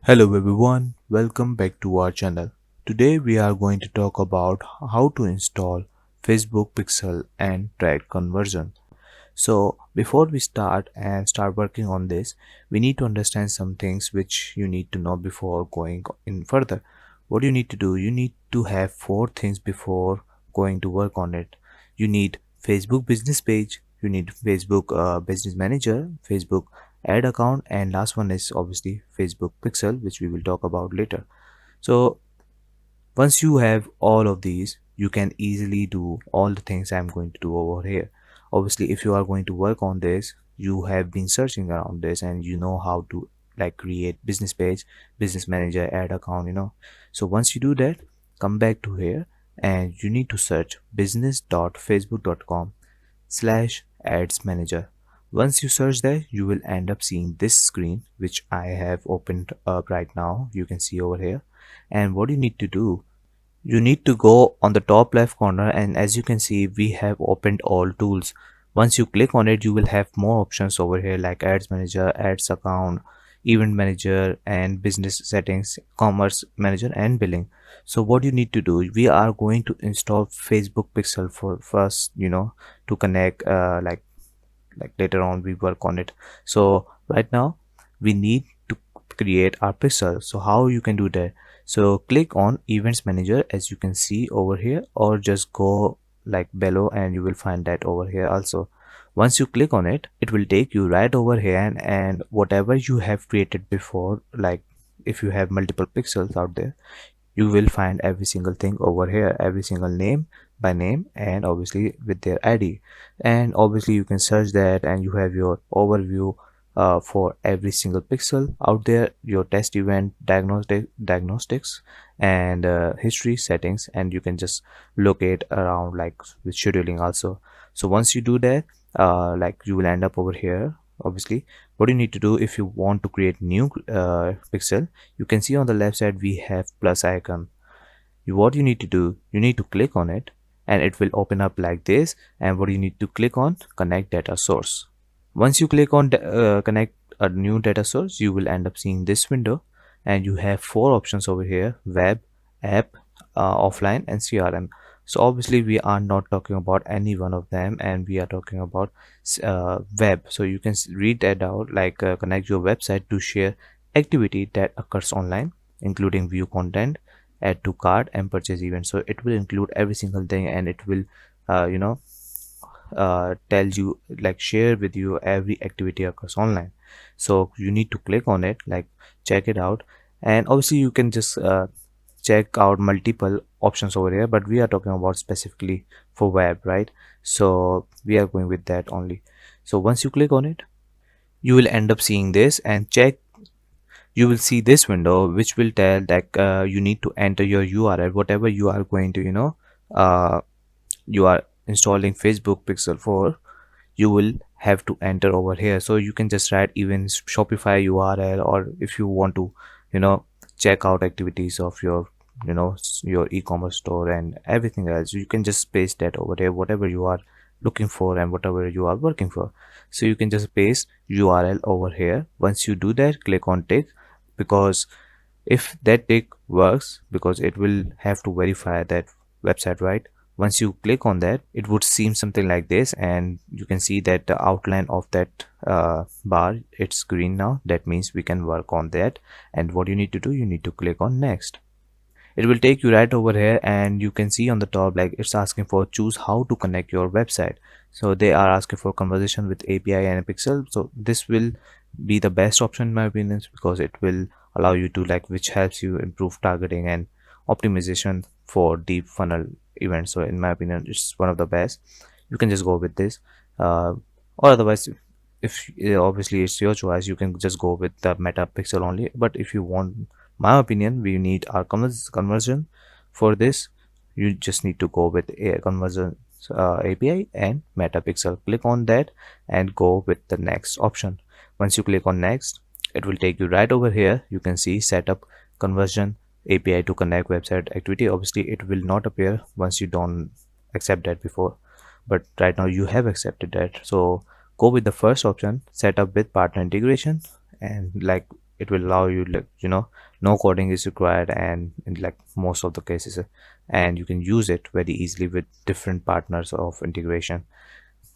Hello everyone, welcome back to our channel. Today we are going to talk about how to install Facebook Pixel and track conversion. So before we start working on this, we need to understand some things which you need to know before going in further. What you need to do, you need to have four things before going to work on it. You need Facebook business page, you need Facebook business manager, Facebook ad account, and last one is obviously Facebook Pixel, which we will talk about later. So once you have all of these, you can easily do all the things I'm going to do over here. Obviously, if you are going to work on this, you have been searching around this and you know how to like create business page, business manager, ad account. So once you do that, come back to here and you need to search business.facebook.com/ads manager. Once you search that, you will end up seeing this screen which I have opened up right now. You can see over here. And what you need to do, you need to go on the top left corner, and as you can see we have opened all tools. Once you click on it, you will have more options over here like ads manager, ads account, event manager, and business settings, commerce manager, and billing. So what you need to do, we are going to install Facebook Pixel for first, to connect, like later on we work on it. So right now we need to create our pixel. So how you can do that, so click on events manager as you can see over here, or just go like below and you will find that over here also. Once you click on it, it will take you right over here, and whatever you have created before, like if you have multiple pixels out there, you will find every single thing over here, every single name by name, and obviously with their id. And obviously you can search that and you have your overview for every single pixel out there, your test event, diagnostics, and history settings, and you can just locate around like with scheduling also. So once you do that, like you will end up over here. Obviously what you need to do, if you want to create new pixel, you can see on the left side we have plus icon. What you need to do, you need to click on it and it will open up like this. And what you need to click on, connect data source. Once you click on connect a new data source, you will end up seeing this window, and you have four options over here: web, app, offline, and crm. So obviously we are not talking about any one of them, and we are talking about web. So you can read that out like connect your website to share activity that occurs online, including view content, add to cart, and purchase events. So it will include every single thing, and it will uh, you know tells you like share with you every activity occurs online. So you need to click on it, like check it out. And obviously you can just check out multiple options over here, but we are talking about specifically for web, right? So we are going with that only. So once you click on it, you will end up seeing this, and check, you will see this window which will tell that you need to enter your url, whatever you are going to uh, you are installing Facebook Pixel for, you will have to enter over here. So you can just write even Shopify URL, or if you want to you know check out activities of your your e-commerce store and everything else, you can just paste that over there, whatever you are looking for and whatever you are working for. So you can just paste URL over here. Once you do that, click on tick, because if that tick works, because it will have to verify that website, right? Once you click on that, it would seem something like this, and you can see that the outline of that bar, it's green now. That means we can work on that. And what you need to do, you need to click on next. It will take you right over here, and you can see on the top like it's asking for choose how to connect your website. So they are asking for conversation with API and a pixel. So this will be the best option in my opinion, because it will allow you to like, which helps you improve targeting and optimization for deep funnel events. So in my opinion, it's one of the best. You can just go with this, or otherwise, if obviously it's your choice, you can just go with the meta pixel only. But if you want my opinion, we need our conversion. For this, you just need to go with a conversion API and metapixel. Click on that and go with the next option. Once you click on next, it will take you right over here. You can see setup conversion API to connect website activity. Obviously it will not appear once you don't accept that before, but right now you have accepted that. So go with the first option, set up with partner integration, and like it will allow you, like, no coding is required, and in like most of the cases, and you can use it very easily with different partners of integration.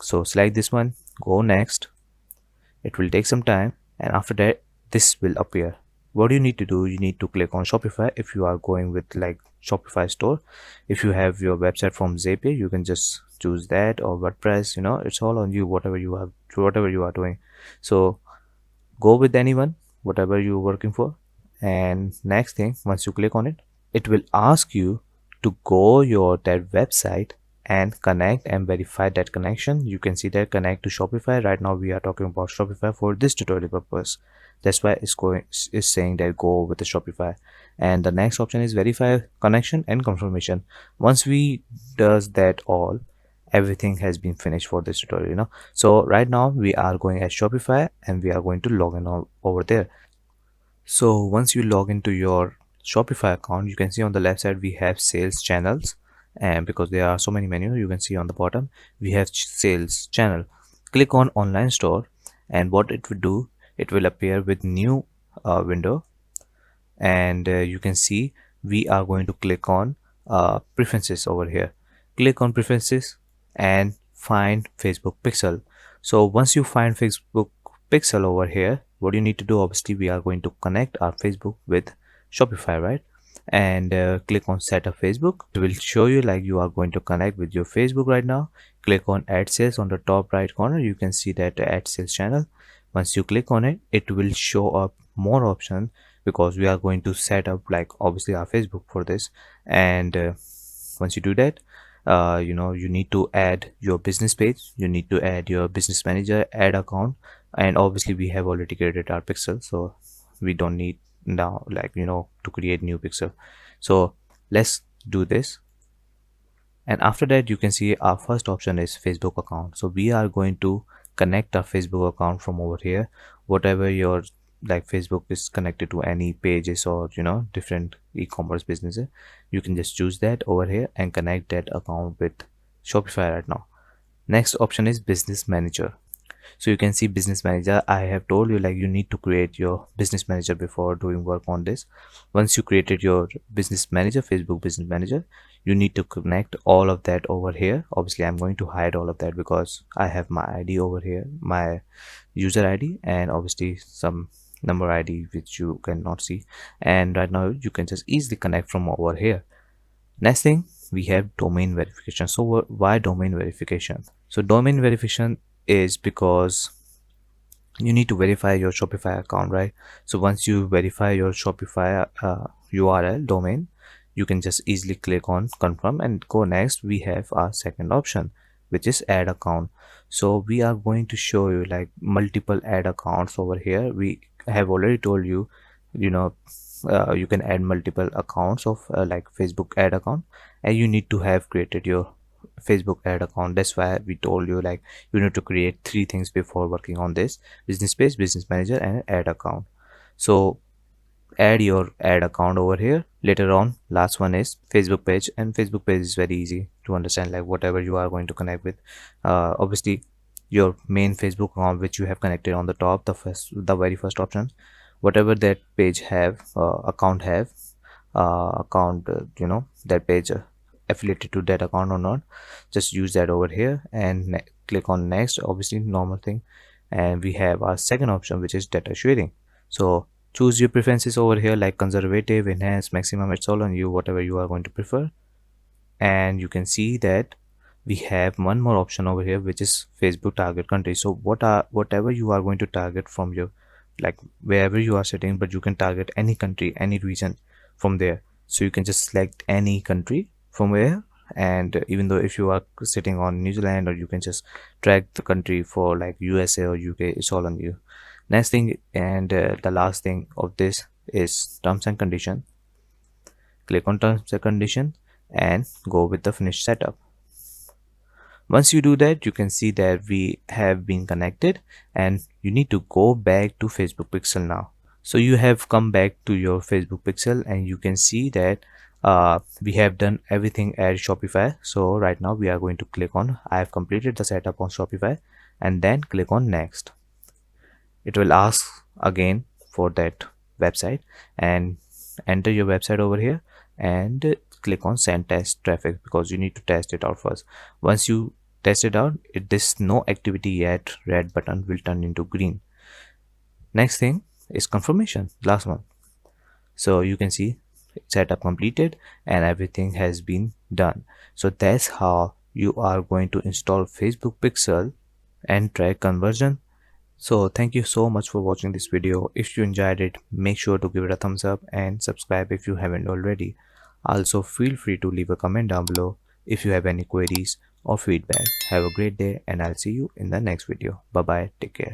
So select this one, go next. It will take some time, and after that this will appear. What you need to do, you need to click on Shopify if you are going with like Shopify store. If you have your website from Zapier, you can just choose that, or WordPress. It's all on you, whatever you are doing. So go with anyone, whatever you're working for. And next thing, once you click on it, it will ask you to go your that website and connect and verify that connection. You can see that connect to Shopify. Right now we are talking about Shopify for this tutorial purpose. That's why it's saying that go with the Shopify. And the next option is verify connection and confirmation. Once we does that all, everything has been finished for this tutorial. So right now we are going at Shopify and we are going to log in over there. So once you log into your Shopify account, you can see on the left side we have sales channels, and because there are so many menus, you can see on the bottom we have sales channel. Click on online store, and what it will do, it will appear with new window, and you can see we are going to click on preferences over here. Click on preferences and find Facebook pixel. So once you find Facebook pixel over here, what you need to do, obviously we are going to connect our Facebook with Shopify, right? And click on set up Facebook. It will show you like you are going to connect with your Facebook right now. Click on add sales on the top right corner. You can see that add sales channel. Once you click on it, it will show up more options, because we are going to set up like obviously our Facebook for this. And once you do that, you need to add your business page, you need to add your business manager, add account, and obviously we have already created our pixel, so we don't need now like to create new pixel. So let's do this. And after that, you can see our first option is Facebook account. So we are going to connect our Facebook account from over here. Whatever your like Facebook is connected to any pages or different e-commerce businesses, you can just choose that over here and connect that account with Shopify right now. Next option is business manager. So you can see business manager. I have told you like you need to create your business manager before doing work on this. Once you created your business manager, Facebook business manager, you need to connect all of that over here. Obviously I'm going to hide all of that because I have my ID over here, my user ID, and obviously some number ID which you cannot see. And right now you can just easily connect from over here. Next thing, we have domain verification. So why domain verification? So domain verification is because you need to verify your Shopify account, right? So once you verify your Shopify URL domain, you can just easily click on confirm and go next. We have our second option, which is add account. So we are going to show you like multiple add accounts over here. We have already told you, you can add multiple accounts of like Facebook ad account, and you need to have created your Facebook ad account. That's why we told you like you need to create 3 things before working on this: business page, business manager, and ad account. So add your ad account over here. Later on, last one is Facebook page, and Facebook page is very easy to understand, like whatever you are going to connect with. Obviously your main Facebook account which you have connected on the top, the very first option, whatever that page have account have account that page affiliated to that account or not, just use that over here and click on next. Obviously normal thing. And we have our second option, which is data sharing. So choose your preferences over here, like conservative, enhanced, maximum. It's all on you, whatever you are going to prefer. And you can see that we have one more option over here, which is Facebook target country. So whatever you are going to target from your, like wherever you are sitting, but you can target any country, any region from there. So you can just select any country from where, and even though if you are sitting on New Zealand, or you can just drag the country for like USA or UK, it's all on you. Next thing, and the last thing of this is terms and condition. Click on terms and condition and go with the finish setup. Once you do that, you can see that we have been connected, and you need to go back to Facebook pixel now. So you have come back to your Facebook pixel, and you can see that we have done everything at Shopify. So right now we are going to click on I have completed the setup on Shopify, and then click on next. It will ask again for that website and enter your website over here and click on send test traffic, because you need to test it out first. Once you test it out, this no activity yet red button will turn into green. Next thing is confirmation, last one. So you can see setup completed and everything has been done. So that's how you are going to install Facebook Pixel and track conversion. So thank you so much for watching this video. If you enjoyed it, make sure to give it a thumbs up and subscribe if you haven't already. Also feel free to leave a comment down below if you have any queries or feedback. Have a great day and I'll see you in the next video. Bye bye, take care.